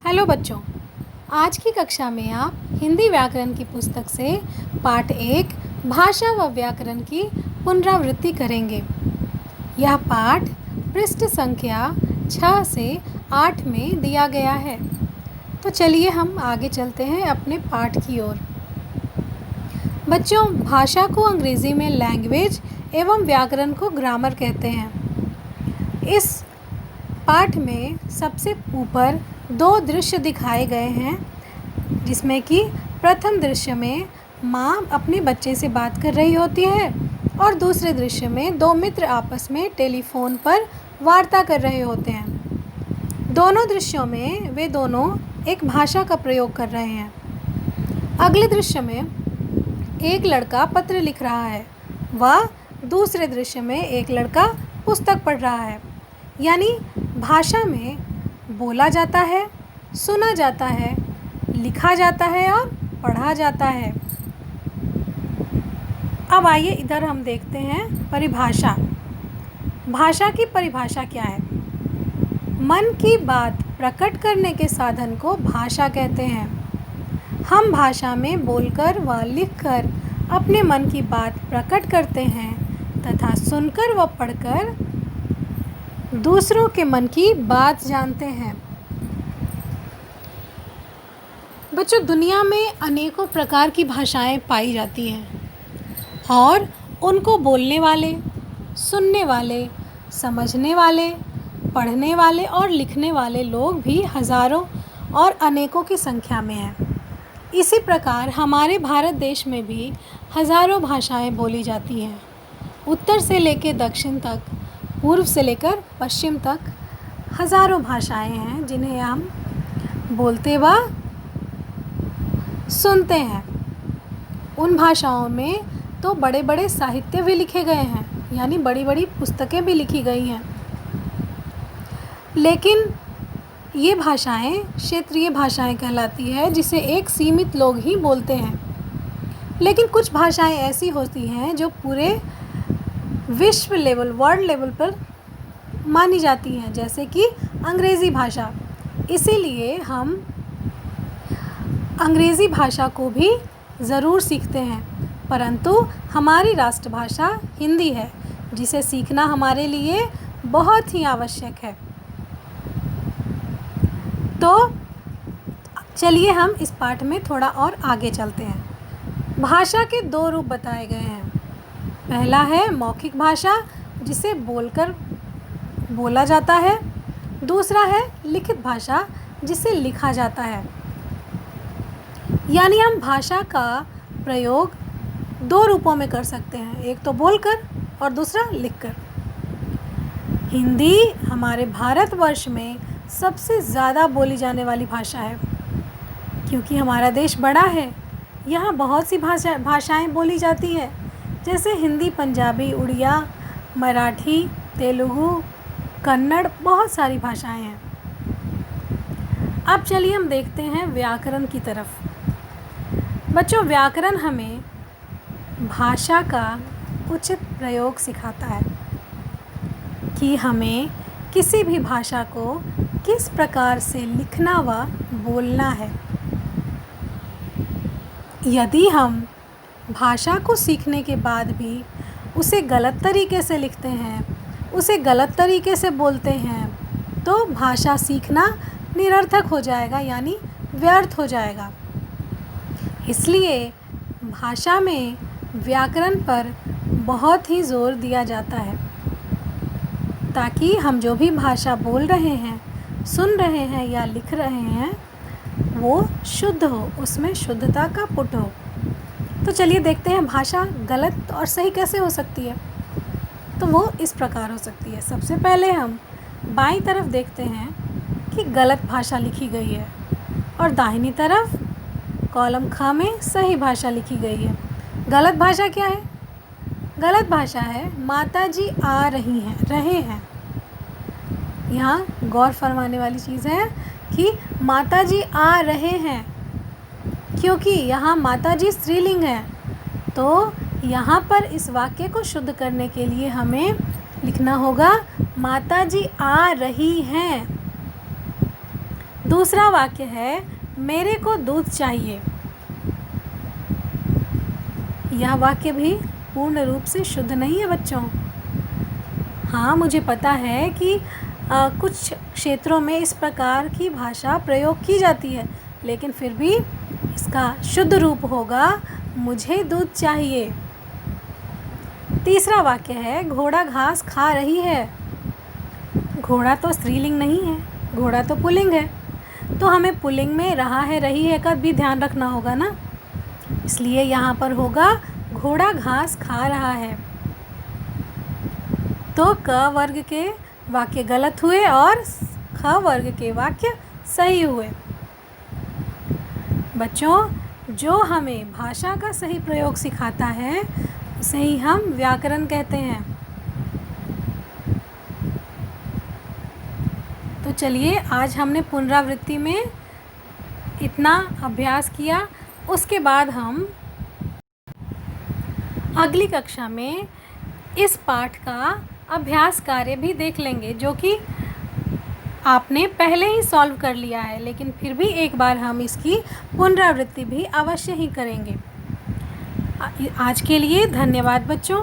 Hello बच्चों, आज की कक्षा में आप हिंदी व्याकरण की पुस्तक से पाठ 1 भाषा व व्याकरण की पुनरावृत्ति करेंगे। यह पाठ पृष्ठ संख्या 6 से 8 में दिया गया है। तो चलिए हम आगे चलते हैं अपने पाठ की ओर। बच्चों, भाषा को अंग्रेज़ी में लैंग्वेज एवं व्याकरण को ग्रामर कहते हैं। इस पाठ में सबसे ऊपर 2 दृश्य दिखाए गए हैं, जिसमें कि प्रथम दृश्य में माँ अपने बच्चे से बात कर रही होती है और दूसरे दृश्य में 2 मित्र आपस में टेलीफोन पर वार्ता कर रहे होते हैं। दोनों दृश्यों में वे दोनों एक भाषा का प्रयोग कर रहे हैं। अगले दृश्य में एक लड़का पत्र लिख रहा है व दूसरे दृश्य में एक लड़का पुस्तक पढ़ रहा है। यानी भाषा में बोला जाता है, सुना जाता है, लिखा जाता है और पढ़ा जाता है। अब आइए इधर हम देखते हैं परिभाषा। भाषा की परिभाषा क्या है? मन की बात प्रकट करने के साधन को भाषा कहते हैं। हम भाषा में बोलकर व लिखकर अपने मन की बात प्रकट करते हैं तथा सुनकर व पढ़कर दूसरों के मन की बात जानते हैं। बच्चों, दुनिया में अनेकों प्रकार की भाषाएं पाई जाती हैं और उनको बोलने वाले, सुनने वाले, समझने वाले, पढ़ने वाले और लिखने वाले लोग भी हज़ारों और अनेकों की संख्या में हैं। इसी प्रकार हमारे भारत देश में भी हज़ारों भाषाएं बोली जाती हैं। उत्तर से लेकर दक्षिण तक, पूर्व से लेकर पश्चिम तक हज़ारों भाषाएं हैं जिन्हें हम बोलते व सुनते हैं। उन भाषाओं में तो बड़े बड़े साहित्य भी लिखे गए हैं, यानी बड़ी बड़ी पुस्तकें भी लिखी गई हैं। लेकिन ये भाषाएं क्षेत्रीय भाषाएं कहलाती है, जिसे एक सीमित लोग ही बोलते हैं। लेकिन कुछ भाषाएं ऐसी होती हैं जो पूरे विश्व लेवल, वर्ल्ड लेवल पर मानी जाती हैं, जैसे कि अंग्रेज़ी भाषा। इसीलिए हम अंग्रेज़ी भाषा को भी ज़रूर सीखते हैं, परंतु हमारी राष्ट्रभाषा हिंदी है, जिसे सीखना हमारे लिए बहुत ही आवश्यक है। तो चलिए हम इस पाठ में थोड़ा और आगे चलते हैं। भाषा के 2 रूप बताए गए हैं। पहला है मौखिक भाषा, जिसे बोलकर बोला जाता है। दूसरा है लिखित भाषा, जिसे लिखा जाता है। यानी हम भाषा का प्रयोग 2 रूपों में कर सकते हैं, एक तो बोलकर और दूसरा लिखकर। हिंदी हमारे भारतवर्ष में सबसे ज़्यादा बोली जाने वाली भाषा है, क्योंकि हमारा देश बड़ा है। यहाँ बहुत सी भाषाएं बोली जाती हैं, जैसे हिंदी, पंजाबी, उड़िया, मराठी, तेलुगु, कन्नड़, बहुत सारी भाषाएं हैं। अब चलिए हम देखते हैं व्याकरण की तरफ। बच्चों, व्याकरण हमें भाषा का उचित प्रयोग सिखाता है कि हमें किसी भी भाषा को किस प्रकार से लिखना व बोलना है। यदि हम भाषा को सीखने के बाद भी उसे गलत तरीके से लिखते हैं, उसे गलत तरीके से बोलते हैं, तो भाषा सीखना निरर्थक हो जाएगा, यानी व्यर्थ हो जाएगा। इसलिए भाषा में व्याकरण पर बहुत ही जोर दिया जाता है, ताकि हम जो भी भाषा बोल रहे हैं, सुन रहे हैं या लिख रहे हैं, वो शुद्ध हो, उसमें शुद्धता का पुट हो। तो चलिए देखते हैं भाषा गलत और सही कैसे हो सकती है। तो वो इस प्रकार हो सकती है। सबसे पहले हम बाईं तरफ देखते हैं कि गलत भाषा लिखी गई है और दाहिनी तरफ कॉलम ख में सही भाषा लिखी गई है। गलत भाषा क्या है? गलत भाषा है माताजी आ रही हैं, रहे हैं। यहाँ गौर फरमाने वाली चीज़ है कि माताजी आ रहे हैं, क्योंकि यहाँ माताजी स्त्रीलिंग है। तो यहाँ पर इस वाक्य को शुद्ध करने के लिए हमें लिखना होगा माताजी आ रही हैं। दूसरा वाक्य है मेरे को दूध चाहिए। यह वाक्य भी पूर्ण रूप से शुद्ध नहीं है बच्चों। हाँ, मुझे पता है कि कुछ क्षेत्रों में इस प्रकार की भाषा प्रयोग की जाती है, लेकिन फिर भी इसका शुद्ध रूप होगा मुझे दूध चाहिए। तीसरा वाक्य है घोड़ा घास खा रही है। घोड़ा तो स्त्रीलिंग नहीं है, घोड़ा तो पुल्लिंग है, तो हमें पुल्लिंग में रहा है रही है का भी ध्यान रखना होगा ना। इसलिए यहाँ पर होगा घोड़ा घास खा रहा है। तो क वर्ग के वाक्य गलत हुए और ख वर्ग के वाक्य सही हुए। बच्चों, जो हमें भाषा का सही प्रयोग सिखाता है उसे ही हम व्याकरण कहते हैं। तो चलिए, आज हमने पुनरावृत्ति में इतना अभ्यास किया। उसके बाद हम अगली कक्षा में इस पाठ का अभ्यास कार्य भी देख लेंगे, जो कि आपने पहले ही सॉल्व कर लिया है, लेकिन फिर भी एक बार हम इसकी पुनरावृत्ति भी अवश्य ही करेंगे। आज के लिए धन्यवाद बच्चों।